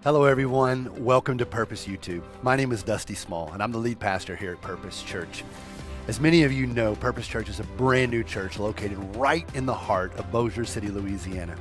Hello, everyone. Welcome to Purpose YouTube. My name is Dusty Small, and I'm the lead pastor here at Purpose Church. As many of you know, Purpose Church is a brand new church located right in the heart of Bossier City, Louisiana.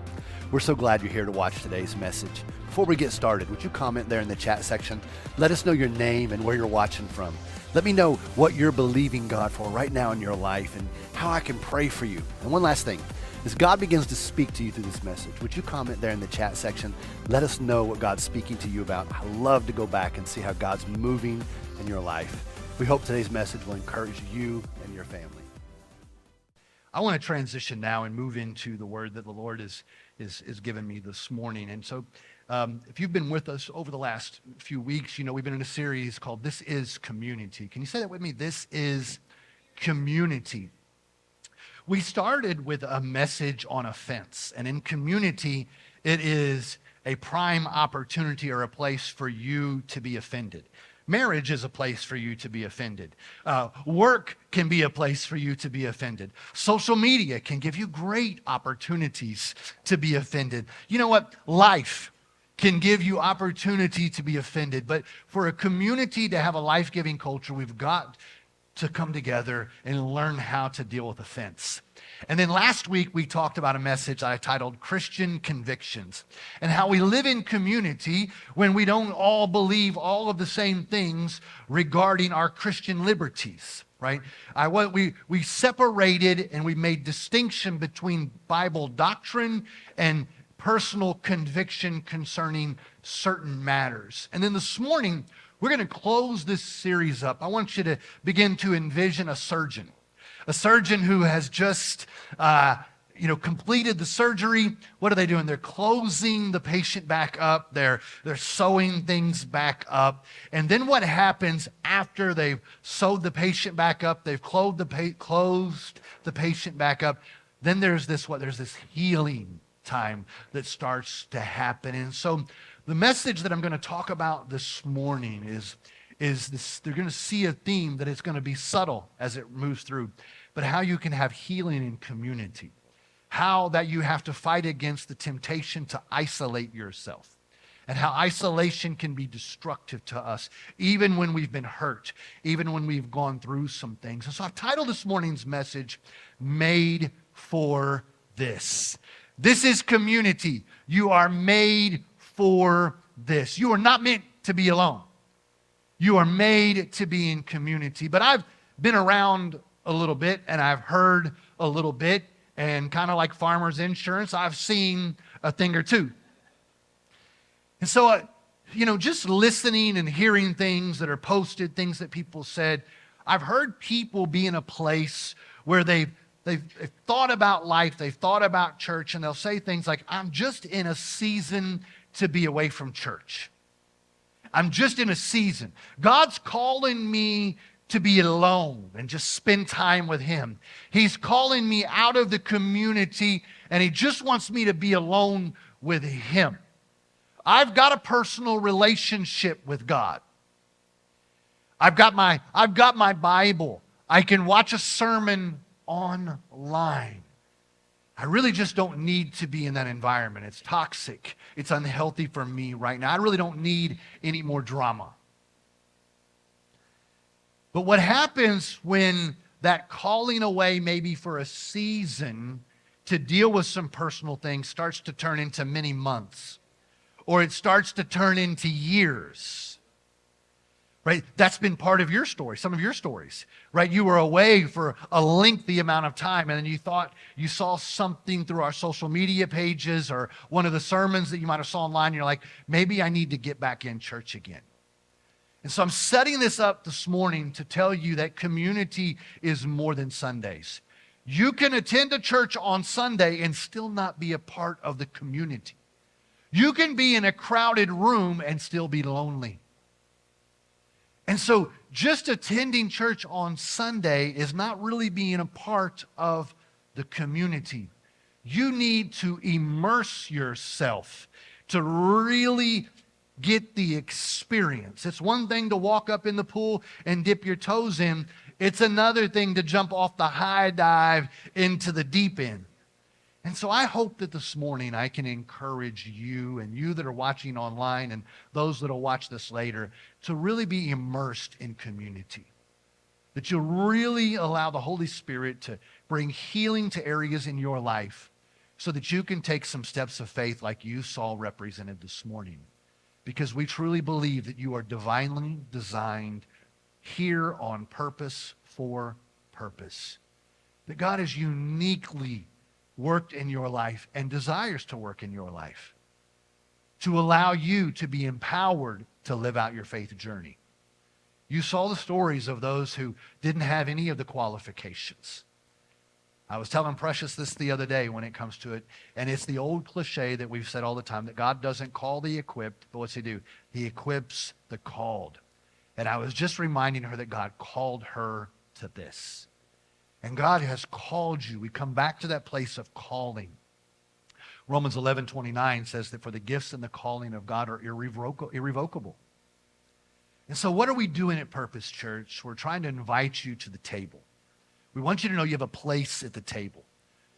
We're so glad you're here to watch today's message. Before we get started, would you comment there in the chat section? Let us know your name and where you're watching from. Let me know what you're believing God for right now in your life and how I can pray for you. And one last thing. As God begins to speak to you through this message, would you comment there in the chat section? Let us know what God's speaking to you about. I love to go back and see how God's moving in your life. We hope today's message will encourage you and your family. I want to transition now and move into the word that the Lord is given me this morning. And so if you've been with us over the last few weeks, you know we've been in a series called This Is Community. Can you say that with me? This is community. We started with a message on offense, and in community, it is a prime opportunity or a place for you to be offended. Marriage is a place for you to be offended. Work can be a place for you to be offended. Social media can give you great opportunities to be offended. You know what? Life can give you opportunity to be offended, but for a community to have a life-giving culture, we've got to come together and learn how to deal with offense. And then last week, we talked about a message I titled Christian Convictions and how we live in community when we don't all believe all of the same things regarding our Christian liberties, right? We separated and we made distinction between Bible doctrine and personal conviction concerning certain matters. And then this morning, we're going to close this series up. I want you to begin to envision a surgeon who has just completed the surgery. What are they doing? They're closing the patient back up. They're sewing things back up. And then what happens after they've sewed the patient back up, they've closed the patient back up, then there's this healing time that starts to happen. And so the message that I'm going to talk about this morning is this. They're going to see a theme that is going to be subtle as it moves through, but how you can have healing in community, how that you have to fight against the temptation to isolate yourself, and how isolation can be destructive to us, even when we've been hurt, even when we've gone through some things. And so I've titled this morning's message, Made for This. This is community. You are made for this. You are not meant to be alone. You are made to be in community. But I've been around a little bit and I've heard a little bit, and kind of like Farmers Insurance, I've seen a thing or two. And so, just listening and hearing things that are posted, things that people said, I've heard people be in a place where they've thought about life, they've thought about church, and they'll say things like, I'm just in a season to be away from church. I'm just in a season. God's calling me to be alone and just spend time with Him. He's calling me out of the community, and He just wants me to be alone with Him. I've got a personal relationship with God. I've got my Bible. I can watch a sermon online. I really just don't need to be in that environment. It's toxic. It's unhealthy for me right now. I really don't need any more drama. But what happens when that calling away, maybe for a season to deal with some personal things, starts to turn into many months, or it starts to turn into years? Right? That's been part of your story, some of your stories, right? You were away for a lengthy amount of time, and then you thought you saw something through our social media pages or one of the sermons that you might have saw online, and you're like, maybe I need to get back in church again. And so I'm setting this up this morning to tell you that community is more than Sundays. You can attend a church on Sunday and still not be a part of the community. You can be in a crowded room and still be lonely. And so just attending church on Sunday is not really being a part of the community. You need to immerse yourself to really get the experience. It's one thing to walk up in the pool and dip your toes in. It's another thing to jump off the high dive into the deep end. And so I hope that this morning I can encourage you and you that are watching online and those that will watch this later to really be immersed in community. That you'll really allow the Holy Spirit to bring healing to areas in your life so that you can take some steps of faith like you saw represented this morning. Because we truly believe that you are divinely designed here on purpose for purpose. That God has uniquely worked in your life and desires to work in your life to allow you to be empowered to live out your faith journey. You saw the stories of those who didn't have any of the qualifications. I was telling Precious this the other day when it comes to it, and it's the old cliche that we've said all the time, that God doesn't call the equipped, but what's he do? He equips the called. And I was just reminding her that God called her to this. And God has called you. We come back to that place of calling. Romans 11:29 says that for the gifts and the calling of God are irrevocable. And so what are we doing at Purpose Church? We're trying to invite you to the table. We want you to know you have a place at the table.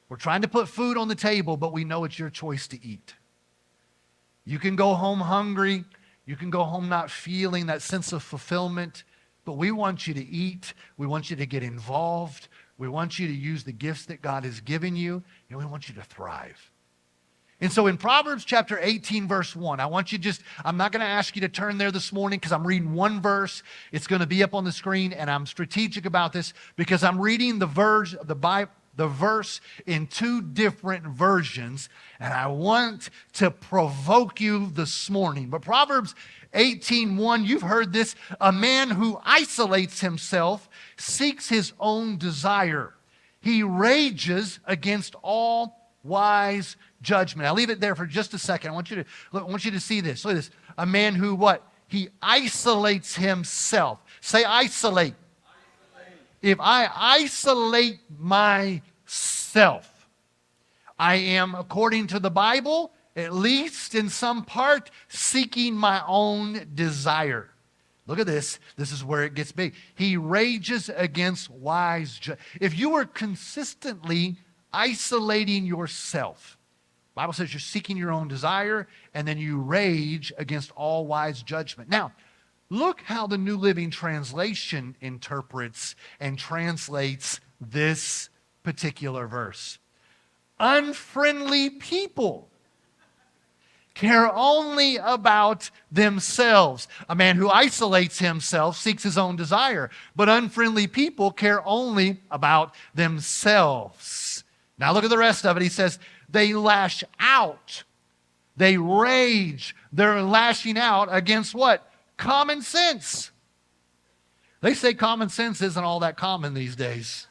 We're trying to put food on the table, but we know it's your choice to eat. You can go home hungry. You can go home not feeling that sense of fulfillment, but we want you to eat. We want you to get involved. We want you to use the gifts that God has given you, and we want you to thrive. And so in Proverbs chapter 18, verse 1, I'm not going to ask you to turn there this morning because I'm reading one verse. It's going to be up on the screen, and I'm strategic about this because I'm reading the verse in two different versions, and I want to provoke you this morning. But Proverbs 18:1, you've heard this. A man who isolates himself seeks his own desire. He rages against all wise judgment. I'll leave it there for just a second. I want you to see this. Look at this. A man who what? He isolates himself. Say isolate. If I isolate myself, I am, according to the Bible, at least in some part, seeking my own desire. Look at this. This is where it gets big. He rages against wise judgment. If you are consistently isolating yourself, the Bible says you're seeking your own desire, and then you rage against all wise judgment. Now, look how the New Living Translation interprets and translates this particular verse. Unfriendly people care only about themselves. A man who isolates himself seeks his own desire, but unfriendly people care only about themselves. Now look at the rest of it. He says, they lash out. They rage. They're lashing out against what? Common sense. They say common sense isn't all that common these days.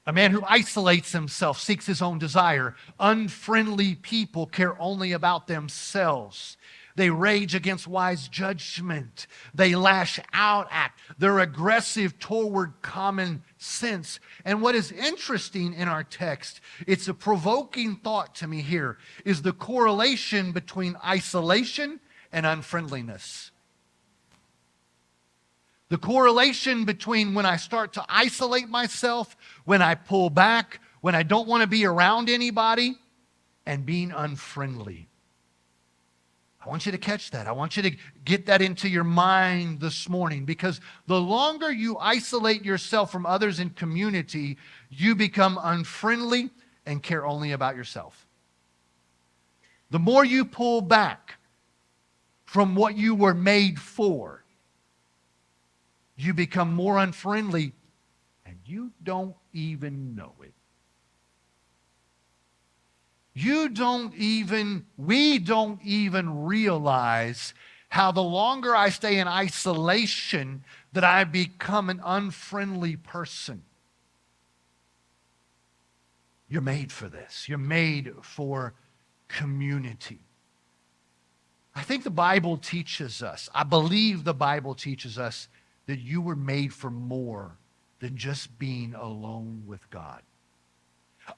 A man who isolates himself seeks his own desire. Unfriendly people care only about themselves. They rage against wise judgment. They lash out at. They're aggressive toward common sense. And what is interesting in our text, it's a provoking thought to me here, is the correlation between isolation and unfriendliness. The correlation between when I start to isolate myself, when I pull back, when I don't want to be around anybody, and being unfriendly. I want you to catch that. I want you to get that into your mind this morning, because the longer you isolate yourself from others in community, you become unfriendly and care only about yourself. The more you pull back from what you were made for, you become more unfriendly, and you don't even know it. We don't even realize how the longer I stay in isolation that I become an unfriendly person. You're made for this. You're made for community. I think the Bible teaches us, I believe the Bible teaches us that you were made for more than just being alone with God.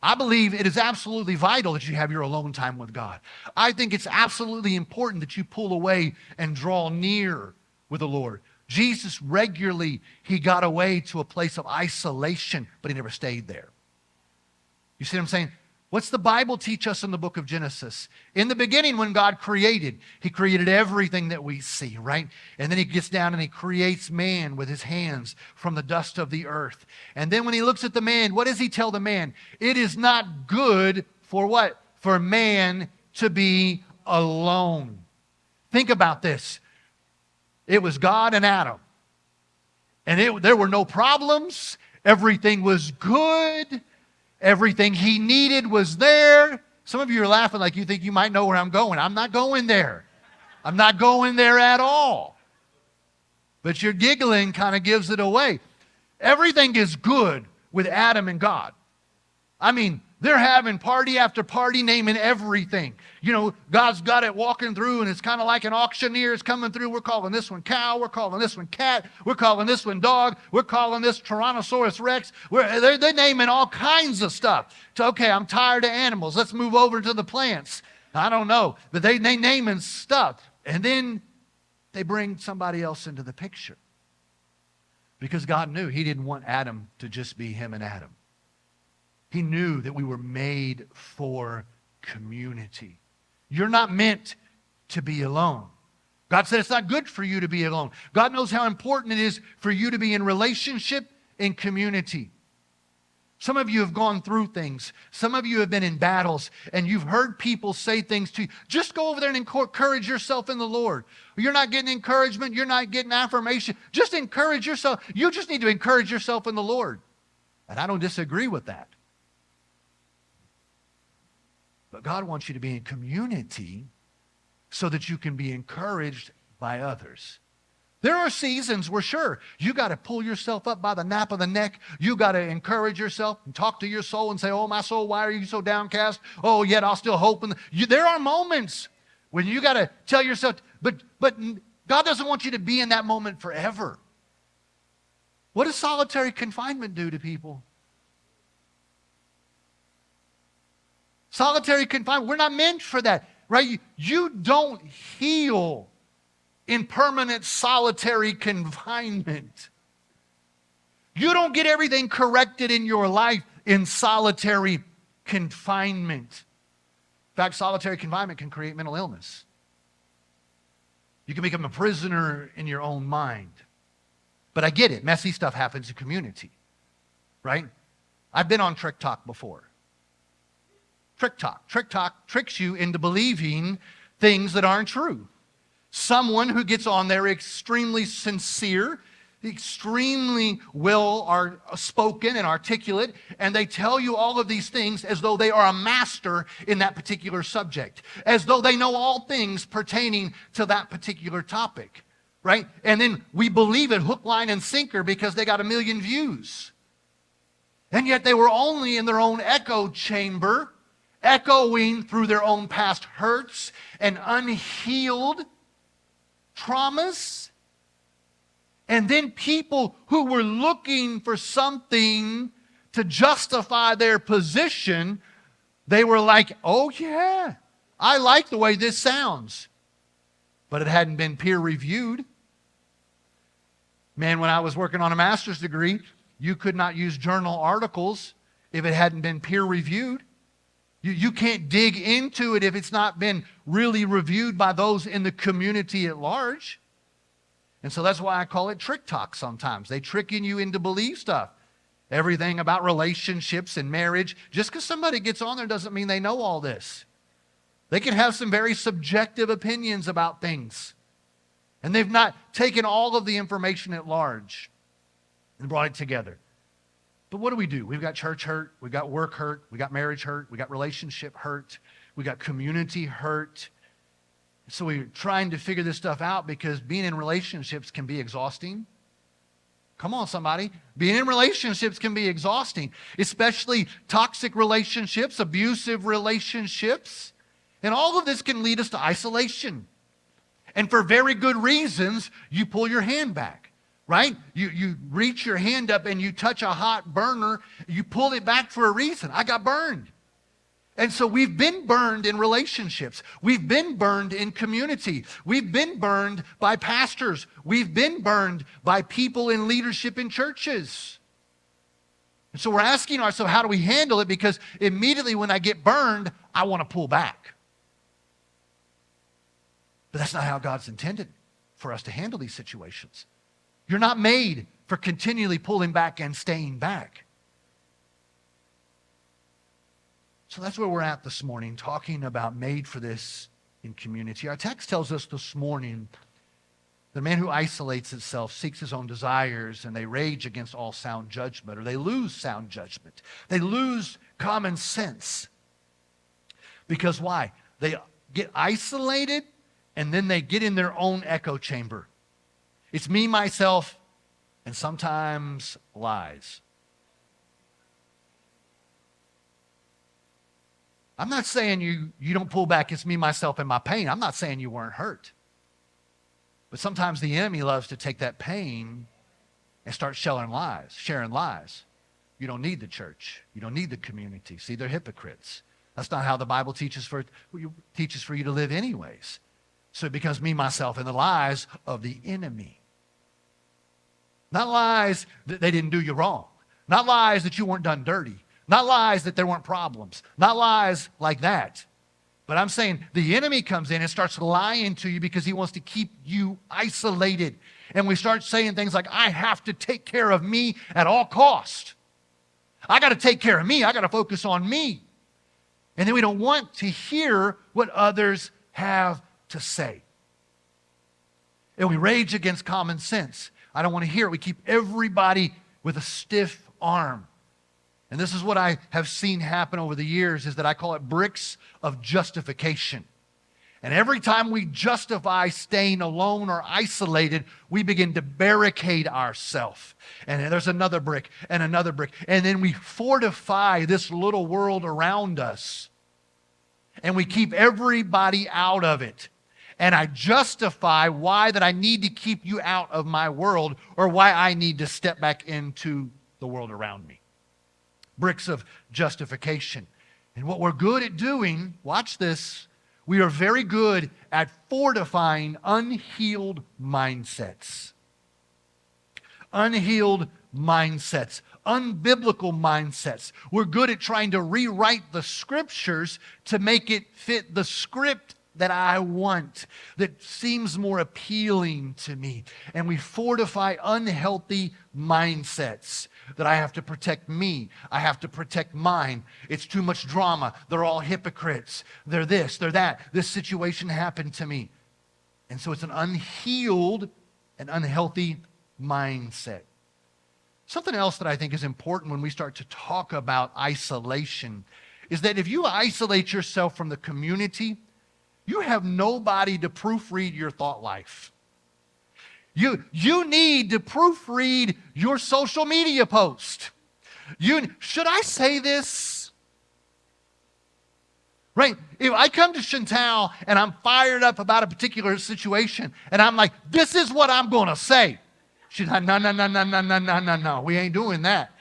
I believe it is absolutely vital that you have your alone time with God. I think it's absolutely important that you pull away and draw near with the Lord. Jesus regularly, he got away to a place of isolation, but he never stayed there. You see what I'm saying? What's the Bible teach us in the book of Genesis? In the beginning, when God created, he created everything that we see, right? And then he gets down and he creates man with his hands from the dust of the earth. And then when he looks at the man, what does he tell the man? It is not good for what? For man to be alone. Think about this. It was God and Adam. And there were no problems. Everything was good. Everything he needed was there. Some of you are laughing like you think you might know where I'm going. I'm not going there. I'm not going there at all. But your giggling kind of gives it away. Everything is good with Adam and God. I mean, they're having party after party, naming everything. You know, God's got it walking through, and it's kind of like an auctioneer is coming through. We're calling this one cow. We're calling this one cat. We're calling this one dog. We're calling this Tyrannosaurus Rex. They're naming all kinds of stuff. So, okay, I'm tired of animals. Let's move over to the plants. I don't know, but they naming stuff. And then they bring somebody else into the picture. Because God knew he didn't want Adam to just be him and Adam. He knew that we were made for community. You're not meant to be alone. God said it's not good for you to be alone. God knows how important it is for you to be in relationship and community. Some of you have gone through things. Some of you have been in battles, and you've heard people say things to you. Just go over there and encourage yourself in the Lord. You're not getting encouragement. You're not getting affirmation. Just encourage yourself. You just need to encourage yourself in the Lord. And I don't disagree with that. But God wants you to be in community so that you can be encouraged by others. There are seasons where, sure, you got to pull yourself up by the nape of the neck. You got to encourage yourself and talk to your soul and say, oh, my soul, why are you so downcast? Oh, yet I'll still hope. There are moments when you got to tell yourself, but God doesn't want you to be in that moment forever. What does solitary confinement do to people? Solitary confinement, we're not meant for that, right? You don't heal in permanent solitary confinement. You don't get everything corrected in your life in solitary confinement. In fact, solitary confinement can create mental illness. You can become a prisoner in your own mind. But I get it. Messy stuff happens in community, right? I've been on Trick Talk before. Trick Talk. Trick Talk tricks you into believing things that aren't true. Someone who gets on there extremely sincere, extremely well are spoken and articulate, and they tell you all of these things as though they are a master in that particular subject, as though they know all things pertaining to that particular topic, right? And then we believe it hook, line, and sinker because they got 1 million views. And yet they were only in their own echo chamber, echoing through their own past hurts and unhealed traumas. And then people who were looking for something to justify their position, they were like, oh yeah, I like the way this sounds. But it hadn't been peer reviewed. Man, when I was working on a master's degree, you could not use journal articles if it hadn't been peer reviewed. You can't dig into it if it's not been really reviewed by those in the community at large. And so that's why I call it trick talk sometimes. They tricking you into believe stuff. Everything about relationships and marriage. Just because somebody gets on there doesn't mean they know all this. They can have some very subjective opinions about things. And they've not taken all of the information at large and brought it together. But what do? We've got church hurt, we've got work hurt, we got marriage hurt, we got relationship hurt, we got community hurt. So we're trying to figure this stuff out because being in relationships can be exhausting. Come on, somebody. Being in relationships can be exhausting, especially toxic relationships, abusive relationships. And all of this can lead us to isolation. And for very good reasons, you pull your hand back. Right? You reach your hand up and you touch a hot burner. You pull it back for a reason. I got burned. And so we've been burned in relationships. We've been burned in community. We've been burned by pastors. We've been burned by people in leadership in churches. And so we're asking ourselves, how do we handle it? Because immediately when I get burned, I want to pull back. But that's not how God's intended for us to handle these situations. You're not made for continually pulling back and staying back. So that's where we're at this morning, talking about made for this in community. Our text tells us this morning, the man who isolates himself seeks his own desires, and they rage against all sound judgment, or they lose sound judgment. They lose common sense. Because why? They get isolated, and then they get in their own echo chamber. It's me, myself, and sometimes lies. I'm not saying you don't pull back. It's me, myself, and my pain. I'm not saying you weren't hurt. But sometimes the enemy loves to take that pain and start sharing lies. You don't need the church. You don't need the community. See, they're hypocrites. That's not how the Bible teaches for you to live anyways. So it becomes me, myself, and the lies of the enemy. Not lies that they didn't do you wrong. Not lies that you weren't done dirty. Not lies that there weren't problems. Not lies like that. But I'm saying the enemy comes in and starts lying to you because he wants to keep you isolated. And we start saying things like, I have to take care of me at all cost. I got to take care of me. I got to focus on me. And then we don't want to hear what others have to say. And we rage against common sense. I don't want to hear it. We keep everybody with a stiff arm. And this is what I have seen happen over the years, is that I call it bricks of justification. And every time we justify staying alone or isolated, we begin to barricade ourselves. And then there's another brick and another brick. And then we fortify this little world around us. And we keep everybody out of it. And I justify why that I need to keep you out of my world, or why I need to step back into the world around me. Bricks of justification. And what we're good at doing, watch this, we are very good at fortifying unhealed mindsets. Unhealed mindsets. Unbiblical mindsets. We're good at trying to rewrite the scriptures to make it fit the script that I want, that seems more appealing to me. And we fortify unhealthy mindsets, that I have to protect me, I have to protect mine. It's too much drama. They're all hypocrites. They're this, they're that. This situation happened to me. And so it's an unhealed and unhealthy mindset. Something else that I think is important when we start to talk about isolation is that if you isolate yourself from the community, you have nobody to proofread your thought life. You need to proofread your social media post. Should I say this? Right? If I come to Chantal and I'm fired up about a particular situation and I'm like, this is what I'm going to say. She's like, no, we ain't doing that.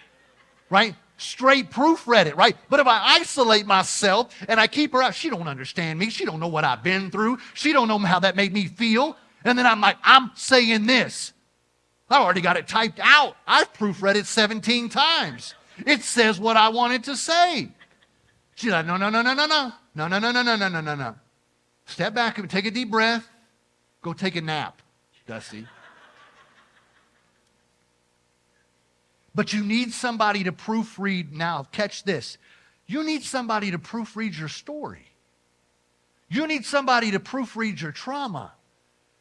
Right? Straight proofread it, right? But if I isolate myself and I keep her out, she don't understand me. She don't know what I've been through. She don't know how that made me feel. And then I'm like, I'm saying this. I already got it typed out. I've proofread it 17 times. It says what I want it to say. She's like, no. Step back and take a deep breath. Go take a nap, Dusty. But you need somebody to proofread. Now, catch this. You need somebody to proofread your story. You need somebody to proofread your trauma.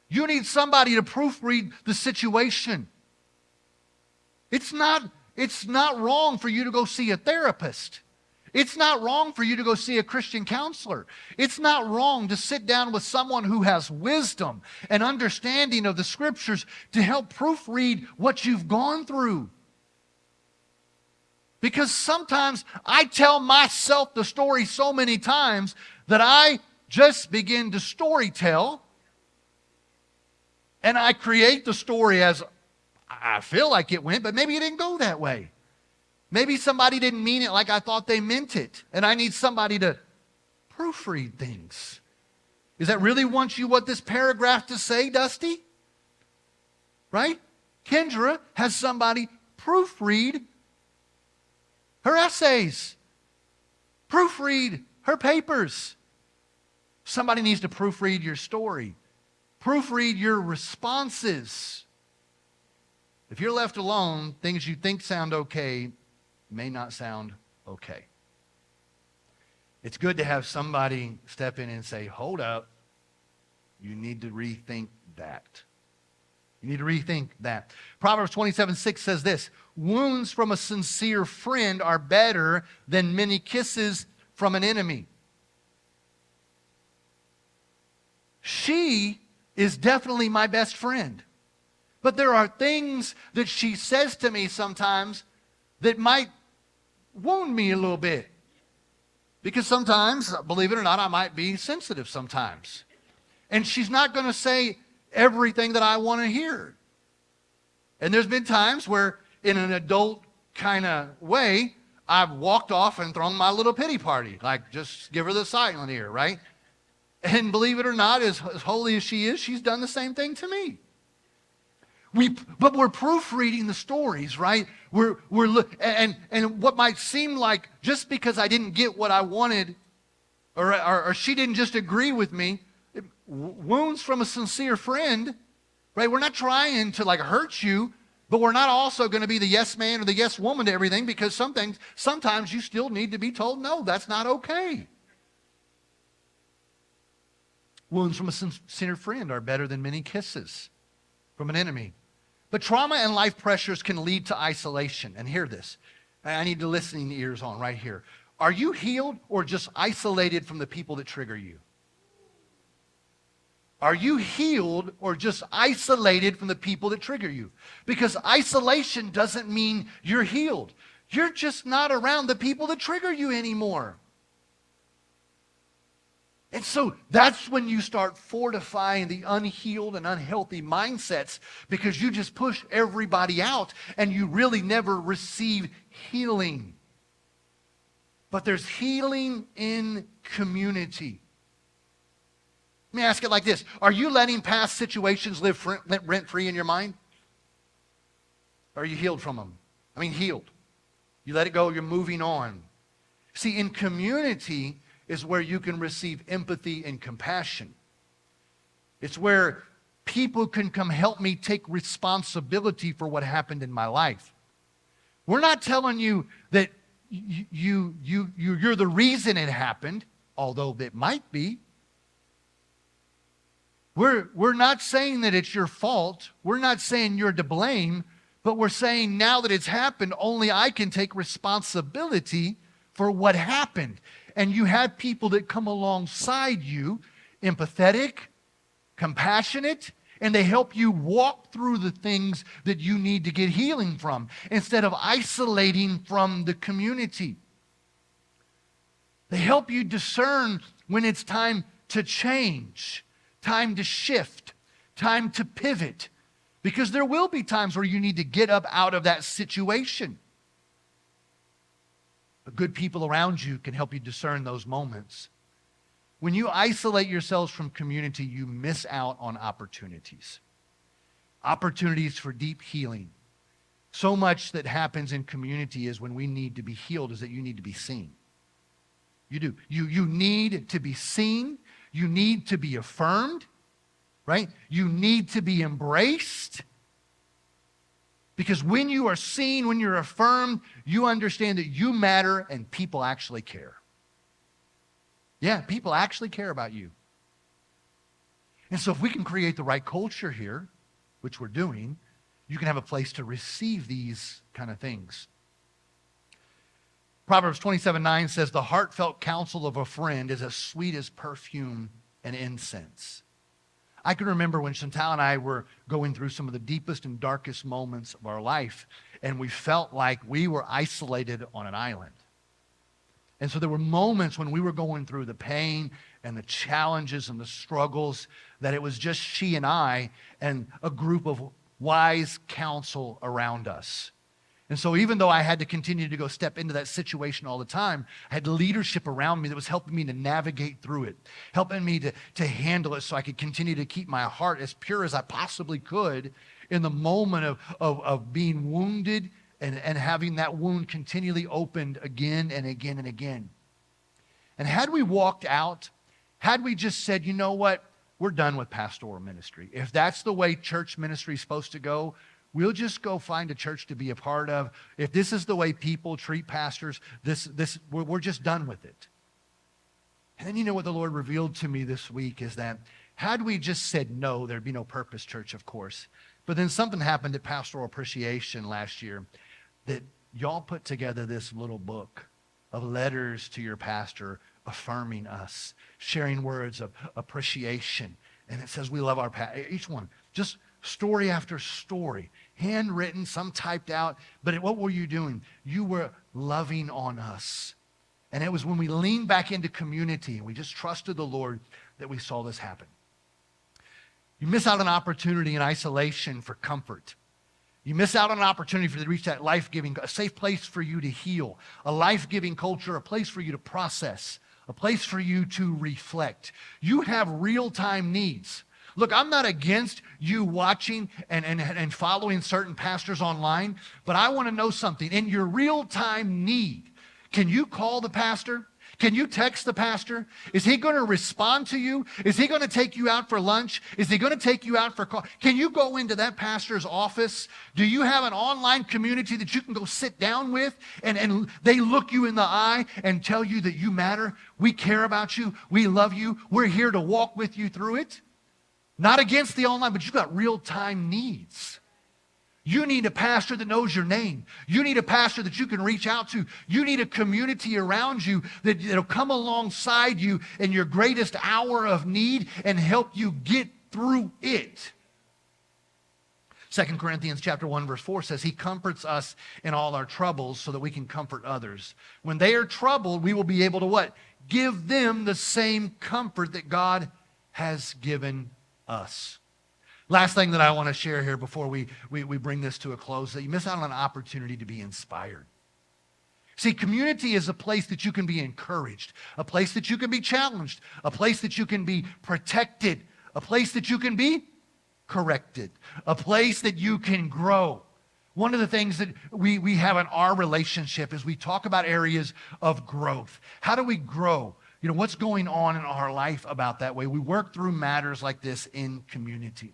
You need somebody to proofread the situation. It's not wrong for you to go see a therapist. It's not wrong for you to go see a Christian counselor. It's not wrong to sit down with someone who has wisdom and understanding of the scriptures to help proofread what you've gone through. Because sometimes I tell myself the story so many times that I just begin to story tell, and I create the story as I feel like it went, but maybe it didn't go that way. Maybe somebody didn't mean it like I thought they meant it, and I need somebody to proofread things. Is that really what this paragraph to say, Dusty? Right? Kendra has somebody proofread her essays, proofread her papers. Somebody needs to proofread your story, proofread your responses. If you're left alone, things you think sound okay may not sound okay. It's good to have somebody step in and say, hold up, you need to rethink that. You need to rethink that. Proverbs 27:6 says this, wounds from a sincere friend are better than many kisses from an enemy. She is definitely my best friend. But there are things that she says to me sometimes that might wound me a little bit. Because sometimes, believe it or not, I might be sensitive sometimes. And she's not going to say everything that I want to hear. And there's been times where, in an adult kind of way, I've walked off and thrown my little pity party. Like, just give her the silent ear, right? And believe it or not, as holy as she is, she's done the same thing to me. But we're proofreading the stories, right? And what might seem like, just because I didn't get what I wanted, or she didn't just agree with me, wounds from a sincere friend, right? We're not trying to hurt you, but we're not also going to be the yes man or the yes woman to everything, because sometimes you still need to be told, no, that's not okay. Wounds from a sincere friend are better than many kisses from an enemy. But trauma and life pressures can lead to isolation. And hear this. I need the listening ears on right here. Are you healed or just isolated from the people that trigger you? Are you healed or just isolated from the people that trigger you? Because isolation doesn't mean you're healed. You're just not around the people that trigger you anymore. And so that's when you start fortifying the unhealed and unhealthy mindsets, because you just push everybody out and you really never receive healing. But there's healing in community. Let me ask it like this. Are you letting past situations live rent-free in your mind? Or are you healed from them? I mean, healed. You let it go, you're moving on. See, in community is where you can receive empathy and compassion. It's where people can come help me take responsibility for what happened in my life. We're not telling you that you're the reason it happened, although it might be. We're not saying that it's your fault. We're not saying you're to blame, but we're saying now that it's happened, only I can take responsibility for what happened. And you have people that come alongside you, empathetic, compassionate, and they help you walk through the things that you need to get healing from, instead of isolating from the community. They help you discern when it's time to change, time to shift, time to pivot, because there will be times where you need to get up out of that situation. But good people around you can help you discern those moments. When you isolate yourselves from community, you miss out on opportunities. Opportunities for deep healing. So much that happens in community is when we need to be healed is that you need to be seen. You do. You need to be seen. You need to be affirmed, right? You need to be embraced. Because when you are seen, when you're affirmed, you understand that you matter and people actually care. Yeah, people actually care about you. And so if we can create the right culture here, which we're doing, you can have a place to receive these kind of things. Proverbs 27:9 says, the heartfelt counsel of a friend is as sweet as perfume and incense. I can remember when Chantal and I were going through some of the deepest and darkest moments of our life, and we felt like we were isolated on an island. And so there were moments when we were going through the pain and the challenges and the struggles that it was just she and I and a group of wise counsel around us. And so even though I had to continue to go step into that situation all the time, I had leadership around me that was helping me to navigate through it, helping me to handle it so I could continue to keep my heart as pure as I possibly could in the moment of being wounded and having that wound continually opened again and again and again. And had we walked out, had we just said, you know what, we're done with pastoral ministry. If that's the way church ministry is supposed to go, we'll just go find a church to be a part of. If this is the way people treat pastors, we're just done with it. And then you know what the Lord revealed to me this week is that had we just said no, there'd be no Purpose Church, of course. But then something happened at Pastoral Appreciation last year that y'all put together this little book of letters to your pastor affirming us, sharing words of appreciation. And it says we love our pastor. Each one, just story after story, handwritten, some typed out. But what were you doing? You were loving on us. And it was when we leaned back into community and we just trusted the Lord that we saw this happen. You miss out on an opportunity in isolation for comfort. You miss out on an opportunity for you to reach that life-giving, a safe place for you to heal, a life-giving culture, a place for you to process, a place for you to reflect. You have real-time needs. Look, I'm not against you watching and following certain pastors online, but I want to know something. In your real-time need, can you call the pastor? Can you text the pastor? Is he going to respond to you? Is he going to take you out for lunch? Is he going to take you out for coffee? Can you go into that pastor's office? Do you have an online community that you can go sit down with and they look you in the eye and tell you that you matter? We care about you. We love you. We're here to walk with you through it. Not against the online, but you've got real-time needs. You need a pastor that knows your name. You need a pastor that you can reach out to. You need a community around you that'll come alongside you in your greatest hour of need and help you get through it. 2 Corinthians chapter 1, verse 4 says, he comforts us in all our troubles so that we can comfort others. When they are troubled, we will be able to what? Give them the same comfort that God has given us. Last thing that I want to share here before we bring this to a close, that you miss out on an opportunity to be inspired. See, community is a place that you can be encouraged, a place that you can be challenged, a place that you can be protected, a place that you can be corrected, a place that you can grow. One of the things that we have in our relationship is we talk about areas of growth. How do we grow? You know, what's going on in our life about that way? We work through matters like this in community.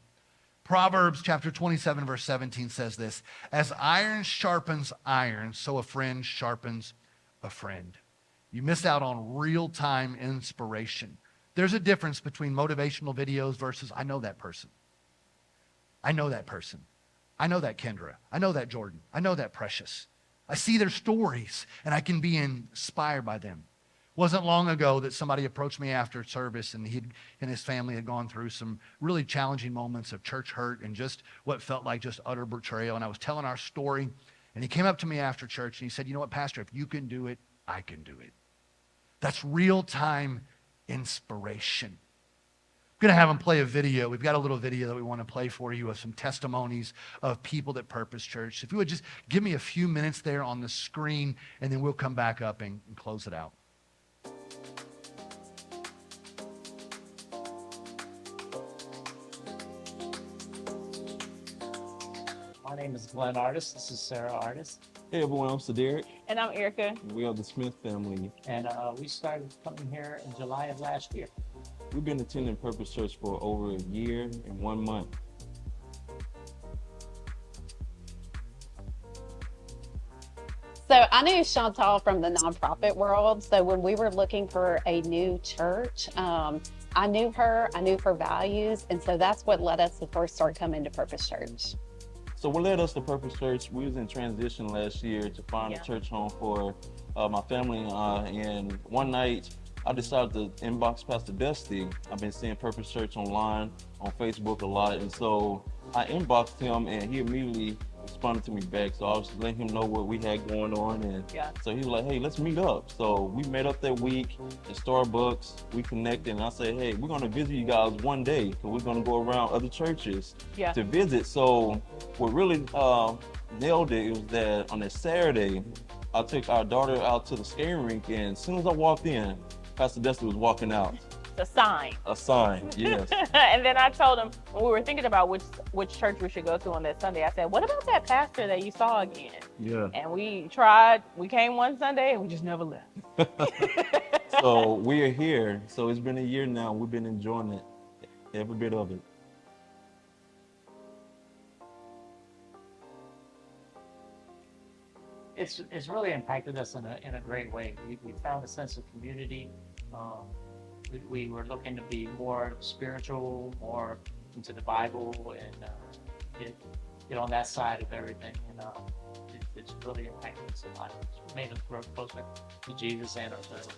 Proverbs chapter 27, verse 17 says this, as iron sharpens iron, so a friend sharpens a friend. You miss out on real-time inspiration. There's a difference between motivational videos versus I know that person. I know that person. I know that Kendra. I know that Jordan. I know that Precious. I see their stories and I can be inspired by them. Wasn't long ago that somebody approached me after service and he and his family had gone through some really challenging moments of church hurt and just what felt like just utter betrayal. And I was telling our story and he came up to me after church and he said, you know what, Pastor, if you can do it, I can do it. That's real-time inspiration. I'm going to have him play a video. We've got a little video that we want to play for you of some testimonies of people at Purpose Church. If you would just give me a few minutes there on the screen and then we'll come back up and close it out. My name is Glenn Artist. This is Sarah Artist. Hey everyone, I'm Saderic. And I'm Erica. We are the Smith family. And we started coming here in July of last year. We've been attending Purpose Church for over a year and 1 month. So I knew Chantal from the nonprofit world. So when we were looking for a new church, I knew her values. And so that's what led us to first start coming to Purpose Church. So what led us to Purpose Church, we was in transition last year to find a church home for my family and I. And one night, I decided to inbox Pastor Dusty. I've been seeing Purpose Church online, on Facebook a lot. And so I inboxed him and he immediately responded to me back. So I was just letting him know what we had going on. And Yeah. so he was like, hey, let's meet up. So we met up that week at Starbucks. We connected, and I said, hey, we're going to visit you guys one day because we're going to go around other churches Yeah. to visit. So what really nailed it was that on that Saturday, I took our daughter out to the skating rink, and as soon as I walked in, Pastor Dusty was walking out. The sign. A sign, yes. And then I told him when we were thinking about which church we should go to on that Sunday, I said, what about that pastor that you saw again? Yeah. And we came one Sunday and we just never left. So we are here. So it's been a year now. We've been enjoying it, every bit of it. It's really impacted us in a great way. We found a sense of community. We were looking to be more spiritual, more into the Bible, and get on that side of everything. And it's really impacted us a lot. It's made us grow closer to Jesus and ourselves.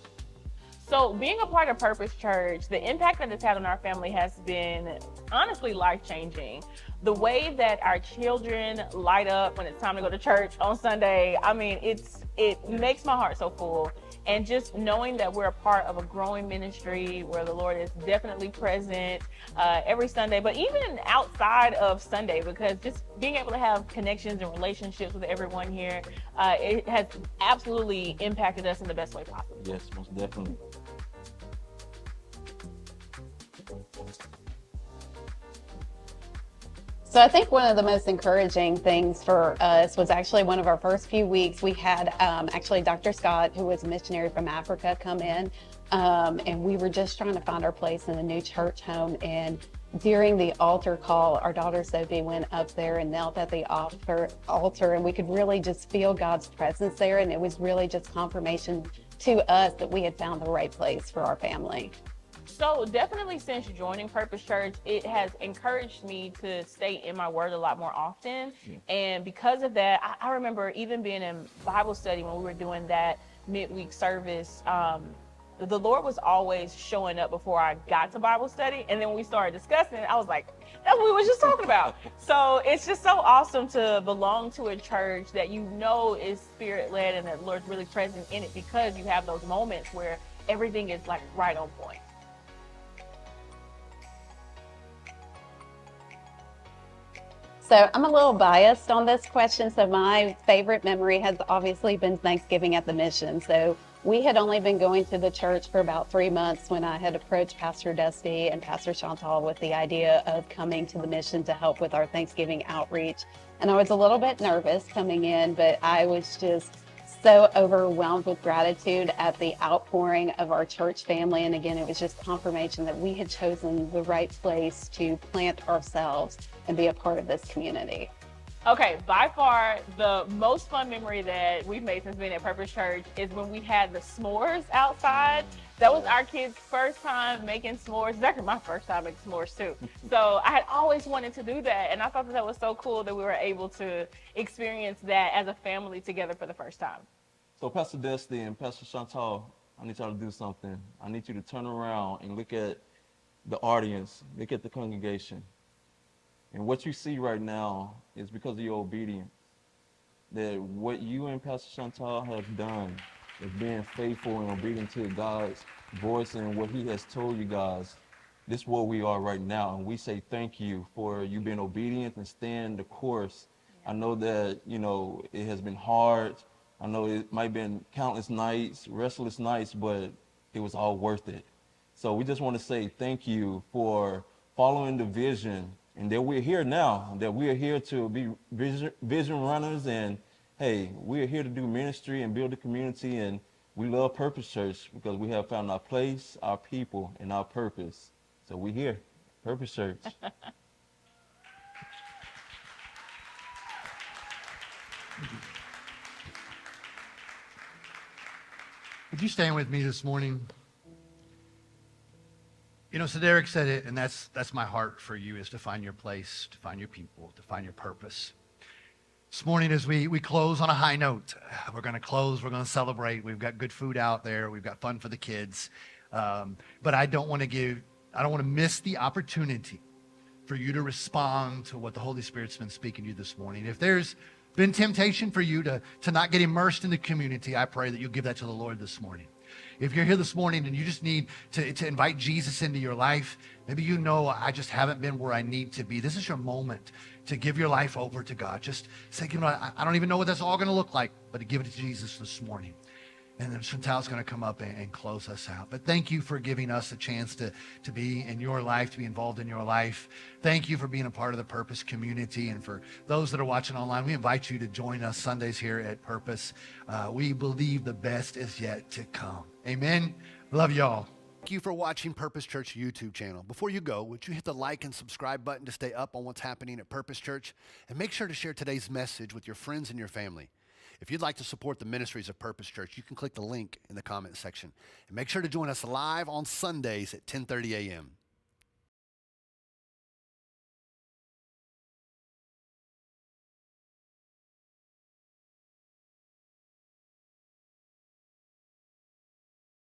So being a part of Purpose Church, the impact that it's had on our family has been honestly life-changing. The way that our children light up when it's time to go to church on Sunday, I mean, it makes my heart so full. And just knowing that we're a part of a growing ministry where the Lord is definitely present every Sunday, but even outside of Sunday, because just being able to have connections and relationships with everyone here, it has absolutely impacted us in the best way possible. Yes, most definitely. So I think one of the most encouraging things for us was actually one of our first few weeks. We had actually Dr. Scott, who was a missionary from Africa, come in, and we were just trying to find our place in the new church home. And during the altar call, our daughter Sophie went up there and knelt at the altar, and we could really just feel God's presence there. And it was really just confirmation to us that we had found the right place for our family. So definitely since joining Purpose Church, it has encouraged me to stay in my word a lot more often. Yeah. And because of that, I remember even being in Bible study when we were doing that midweek service, the Lord was always showing up before I got to Bible study. And then when we started discussing it, I was like, that's what we were just talking about. So it's just so awesome to belong to a church that you know is spirit-led and that the Lord's really present in it, because you have those moments where everything is like right on point. So I'm a little biased on this question. So my favorite memory has obviously been Thanksgiving at the Mission. So we had only been going to the church for about 3 months when I had approached Pastor Dusty and Pastor Chantal with the idea of coming to the Mission to help with our Thanksgiving outreach. And I was a little bit nervous coming in, but I was just so overwhelmed with gratitude at the outpouring of our church family. And again, it was just confirmation that we had chosen the right place to plant ourselves and be a part of this community. Okay, by far the most fun memory that we've made since being at Purpose Church is when we had the s'mores outside. That was our kids' first time making s'mores. It's actually my first time making s'mores too. So I had always wanted to do that, and I thought that was so cool that we were able to experience that as a family together for the first time. So Pastor Dusty and Pastor Chantal, I need y'all to do something. I need you to turn around and look at the audience, look at the congregation. And what you see right now is because of your obedience. That what you and Pastor Chantal have done is being faithful and obedient to God's voice and what he has told you guys. This is where we are right now. And we say thank you for you being obedient and staying the course. I know that, it has been hard. I know it might have been countless nights, restless nights, but it was all worth it. So we just want to say thank you for following the vision, and that we're here now, that we are here to be vision runners, and hey, we are here to do ministry and build a community, and we love Purpose Church because we have found our place, our people, and our purpose. So we're here, Purpose Church. Would you stand with me this morning? So Derek said it, and that's my heart for you, is to find your place, to find your people, to find your purpose. This morning, as we close on a high note, we're going to close, we're going to celebrate. We've got good food out there. We've got fun for the kids. But I don't want to miss the opportunity for you to respond to what the Holy Spirit's been speaking to you this morning. If there's been temptation for you to not get immersed in the community, I pray that you'll give that to the Lord this morning. If you're here this morning and you just need to invite Jesus into your life, maybe you know I just haven't been where I need to be. This is your moment to give your life over to God. Just say, you know, I don't even know what that's all going to look like, but to give it to Jesus this morning. And then Chantal's going to come up and close us out. But thank you for giving us a chance to be in your life, to be involved in your life. Thank you for being a part of the Purpose community. And for those that are watching online, we invite you to join us Sundays here at Purpose. We believe the best is yet to come. Amen. Love y'all. Thank you for watching Purpose Church YouTube channel. Before you go, would you hit the like and subscribe button to stay up on what's happening at Purpose Church? And make sure to share today's message with your friends and your family. If you'd like to support the ministries of Purpose Church, you can click the link in the comment section. And make sure to join us live on Sundays at 10:30 a.m.